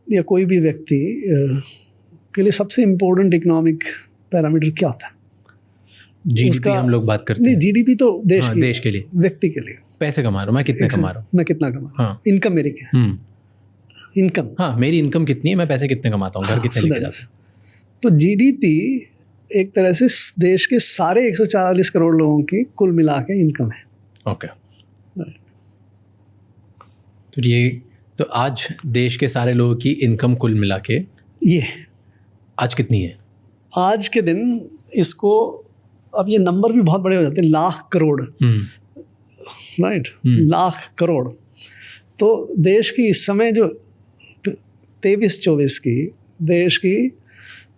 या कोई भी व्यक्ति के लिए सबसे इम्पोर्टेंट इकोनॉमिक पैरामीटर क्या होता है? जीडीपी हम लोग बात करते हैं। जीडीपी तो देश हाँ, देश के लिए, व्यक्ति के लिए। पैसे कमा रहा हूँ मैं, कितने कमा रहा हूँ, मैं कितना कमा रहा हूँ, इनकम मेरी क्या है, इनकम, हाँ मेरी इनकम कितनी है, मैं पैसे कितने कमाता हूँ, घर कितने लेके जाता हूँ। तो जीडीपी एक तरह से देश के सारे 140 करोड़ लोगों की कुल मिला के इनकम है। ओके, तो आज देश के सारे लोगों की इनकम कुल मिला के ये आज कितनी है? आज के दिन इसको, अब ये नंबर भी बहुत बड़े हो जाते हैं, लाख करोड़, राइट, लाख करोड़। तो देश की इस समय जो 23-24 की देश की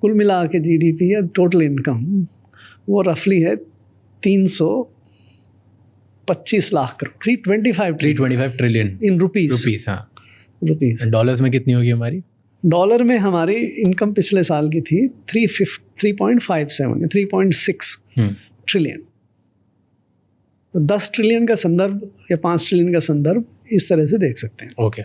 कुल मिला के जीडीपी या टोटल इनकम वो रफली है 325 लाख करोड़, 325 ट्रिलियन इन रुपीस। हाँ, रुपीस। डॉलर्स में कितनी होगी हमारी? डॉलर में हमारी इनकम पिछले साल की थी 3.57 या 3.6 ट्रिलियन। तो 10 ट्रिलियन का संदर्भ या 5 ट्रिलियन का संदर्भ इस तरह से देख सकते हैं। ओके,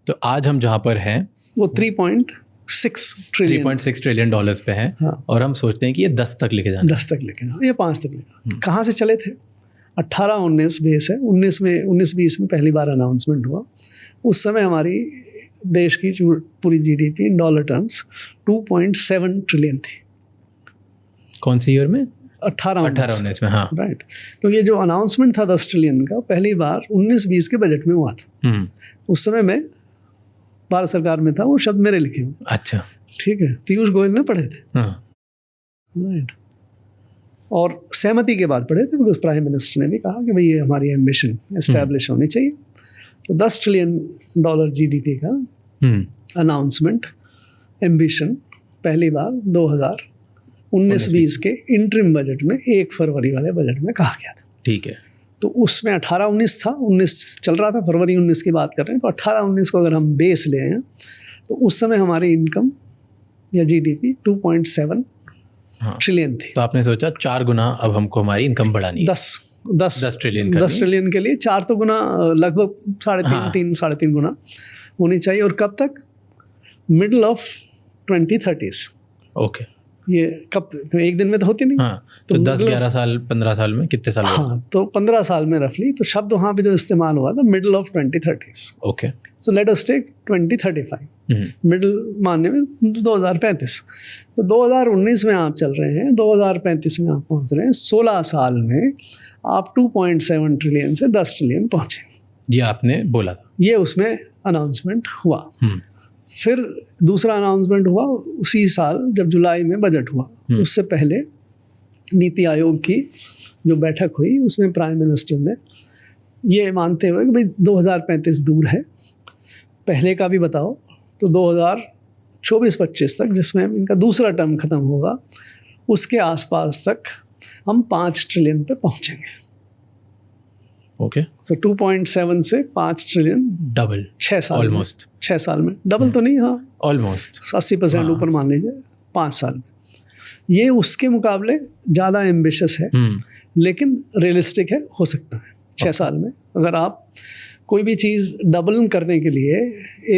तो आज हम जहाँ पर हैं वो 3.6 ट्रिलियन डॉलर्स पे है। हाँ। और हम सोचते हैं कि ये 10 तक लेके जाना, 10 तक लेके जाना, ये 5 तक लेके। कहाँ से चले थे? 18-19 बेस है, 19-20 में पहली बार अनाउंसमेंट हुआ। उस समय हमारी देश की पूरी GDP in dollar terms 2.7 trillion थी। कौन से ईयर में? 18-19 में। हाँ, राइट। तो ये जो अनाउंसमेंट था 10 ट्रिलियन का पहली बार 19-20 के बजट में हुआ था। उस समय मैं भारत सरकार में था, वो शब्द मेरे लिखे हुए। अच्छा, ठीक है, पीयूष गोयल ने पढ़े थे। राइट। और सहमति के बाद पढ़े थे, बिकॉज प्राइम मिनिस्टर ने भी कहा कि भाई ये हमारी एम्बिशन एस्टैब्लिश होनी चाहिए। तो 10 ट्रिलियन डॉलर जीडीपी का अनाउंसमेंट एम्बिशन पहली बार 2019-20 के इंटरिम बजट में 1 फरवरी वाले बजट में कहा गया था। ठीक है। तो उसमें 18-19 था, 19 चल रहा था, फरवरी 19 की बात कर रहे हैं। तो 18-19 को अगर हम बेस ले हैं तो उस समय हमारी इनकम या जीडीपी 2.7 ट्रिलियन थी। तो आपने सोचा 4 गुना अब हमको हमारी इनकम बढ़ानी है। 10 ट्रिलियन के लिए 4 तो गुना, लगभग 3.5 गुना होनी चाहिए। और कब तक? Middle of 2030s। ओके, ये कब? एक दिन में तो होती नहीं। हाँ, तो 10-11 साल 15 साल में कितने साल? हाँ, तो 15 साल में रफली। तो शब्द वहाँ पे जो इस्तेमाल हुआ था middle of 2030s। Okay, so let us take 2035, middle मानने में 2035। तो 2019 में आप चल रहे हैं, 2035 में आप पहुँच रहे हैं। 16 साल में आप 2.7 ट्रिलियन से 10 ट्रिलियन पहुँचे। ये आपने बोला था, ये उसमें अनाउंसमेंट हुआ। फिर दूसरा अनाउंसमेंट हुआ उसी साल जब जुलाई में बजट हुआ। उससे पहले नीति आयोग की जो बैठक हुई उसमें प्राइम मिनिस्टर ने ये मानते हुए कि भाई 2035 दूर है, पहले का भी बताओ, तो 2024-25 तक, जिसमें इनका दूसरा टर्म ख़त्म होगा, उसके आसपास तक हम 5 ट्रिलियन पे पहुँचेंगे। ओके, सो 2.7 से 5 ट्रिलियन, डबल, 6 साल, ऑलमोस्ट 6 साल में। डबल तो नहीं, हाँ, ऑलमोस्ट 80% ऊपर मान लीजिए 5 साल में। ये उसके मुकाबले ज़्यादा एम्बिशियस है, लेकिन रियलिस्टिक है, हो सकता है 6 साल में। अगर आप कोई भी चीज़ डबल करने के लिए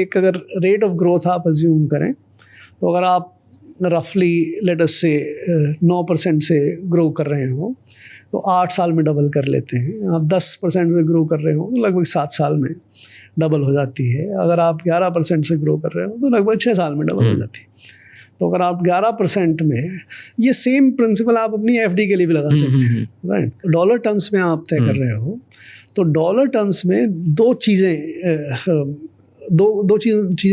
एक अगर रेट ऑफ ग्रोथ आप अज्यूम करें, तो अगर आप रफली लेट अस से 9% से ग्रो कर रहे हो तो 8 साल में डबल कर लेते हैं। आप 10% से ग्रो कर रहे हो तो लगभग 7 साल में डबल हो जाती है। अगर आप 11% से ग्रो कर रहे हो तो लगभग 6 साल में डबल हो जाती है। तो अगर आप 11% में, ये सेम प्रिंसिपल आप अपनी एफडी के लिए भी लगा सकते हैं, राइट। डॉलर टर्म्स में आप तय कर रहे हो तो डॉलर टर्म्स में दो चीज़ें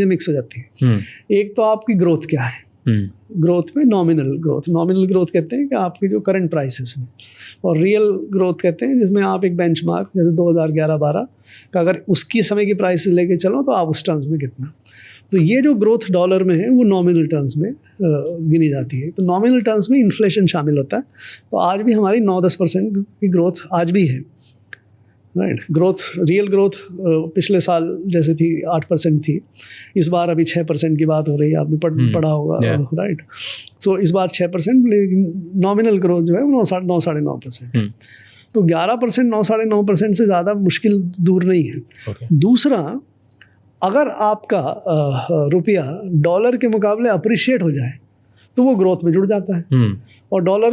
मिक्स हो जाती हैं। एक तो आपकी ग्रोथ क्या है, ग्रोथ में नॉमिनल ग्रोथ कहते हैं कि आपकी जो करंट प्राइसेस में, और रियल ग्रोथ कहते हैं जिसमें आप एक बेंचमार्क जैसे 2011-12 का अगर उसकी समय की प्राइसेस लेके चलो तो आप उस टर्म्स में कितना। तो ये जो ग्रोथ डॉलर में है वो नॉमिनल टर्म्स में गिनी जाती है। तो नॉमिनल टर्म्स में इन्फ्लेशन शामिल होता है। तो आज भी हमारी 9-10% की ग्रोथ आज भी है, राइट। ग्रोथ, रियल ग्रोथ पिछले साल जैसे थी 8% थी, इस बार अभी 6% की बात हो रही है, आपने पढ़ा होगा, राइट। सो इस बार 6%, लेकिन नॉमिनल ग्रोथ जो है वो 9-9.5%। तो 11% 9-9.5% से ज़्यादा मुश्किल दूर नहीं है। दूसरा, अगर आपका रुपया डॉलर के मुकाबले अप्रिशिएट हो जाए तो वो ग्रोथ में जुड़ जाता है, और डॉलर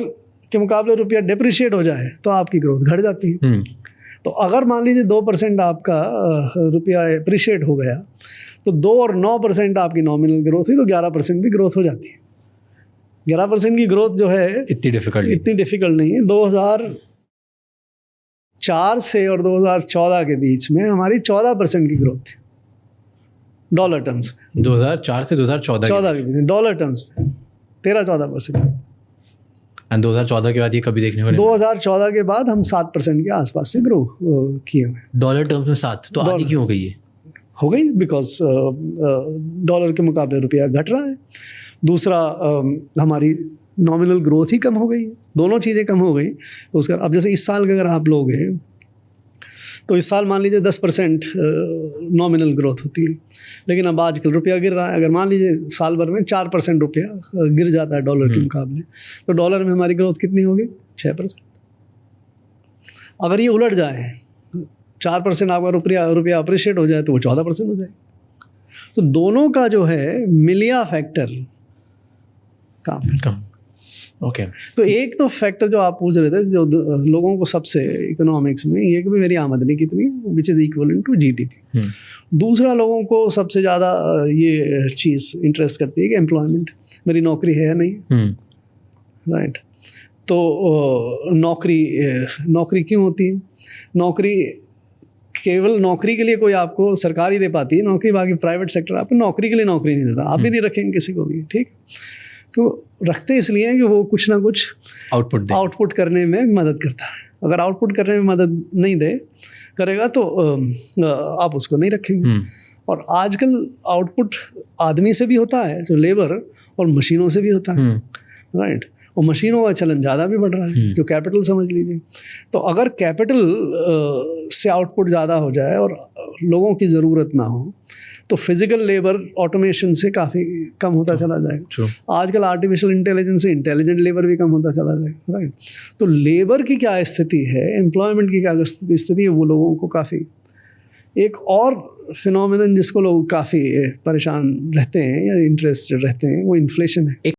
के मुकाबले रुपया डिप्रिशिएट हो जाए तो आपकी ग्रोथ घट जाती है। तो अगर मान लीजिए 2% आपका रुपया अप्रिशिएट हो गया तो 2 और 9% आपकी नॉमिनल ग्रोथ हुई तो 11% भी ग्रोथ हो जाती है। 11% की ग्रोथ जो है इतनी डिफिकल्ट नहीं है। 2004 से और 2014 के बीच में हमारी 14% की ग्रोथ थी डॉलर टर्म्स में। 2004 से 2014 के बीच में डॉलर टर्म्स में 13-14%। 2014 के बाद ये कभी देखने को नहीं? 2014 के बाद हम 7% के आसपास से ग्रो किए हुए। डॉलर टर्म्स में 7 तो आधी क्यों हो गई है? हो गई बिकॉज डॉलर के मुकाबले रुपया घट रहा है। दूसरा हमारी नॉमिनल ग्रोथ ही कम हो गई है। दोनों चीज़ें कम हो गई तो उसका अब जैसे इस साल का अगर आप लोग हैं तो इस साल मान लीजिए 10% नॉमिनल ग्रोथ होती है, लेकिन अब आजकल रुपया गिर रहा है। अगर मान लीजिए साल भर में 4% रुपया गिर जाता है डॉलर के मुकाबले तो डॉलर में हमारी ग्रोथ कितनी होगी? 6%। अगर ये उलट जाए 4% आपका रुपया अप्रिशिएट हो जाए तो वो 14% हो जाए। तो दोनों का जो है मिलिया फैक्टर काम। ओके तो एक तो फैक्टर जो आप पूछ रहे थे जो लोगों को सबसे इकोनॉमिक्स में ये कि मेरी आमदनी कितनी है which is equivalent to GDP. दूसरा लोगों को सबसे ज़्यादा ये चीज़ इंटरेस्ट करती है कि एम्प्लॉयमेंट, मेरी नौकरी है या नहीं, राइट। तो नौकरी क्यों होती है? नौकरी केवल नौकरी के लिए कोई आपको सरकार ही दे पाती है नौकरी, बाकी प्राइवेट सेक्टर आपको नौकरी के लिए नौकरी नहीं देता। आप भी नहीं रखेंगे किसी को भी, ठीक। क्यों रखते इसलिए हैं कि वो कुछ ना कुछ आउटपुट करने में मदद करता है। अगर आउटपुट करने में मदद नहीं करेगा तो आप उसको नहीं रखेंगे। और आजकल आउटपुट आदमी से भी होता है जो लेबर, और मशीनों से भी होता है, राइट। और मशीनों का चलन ज़्यादा भी बढ़ रहा है, जो कैपिटल समझ लीजिए। तो अगर कैपिटल से आउटपुट ज़्यादा हो जाए और लोगों की ज़रूरत ना हो तो फिजिकल लेबर ऑटोमेशन से काफ़ी कम होता चला जाएगा। आजकल आर्टिफिशियल इंटेलिजेंस से इंटेलिजेंट लेबर भी कम होता चला जाएगा, राइट। तो लेबर की क्या स्थिति है, एम्प्लॉयमेंट की क्या स्थिति है, वो लोगों को काफ़ी एक और फिनोमिनन जिसको लोग काफ़ी परेशान रहते हैं या इंटरेस्टेड रहते हैं वो इन्फ्लेशन है।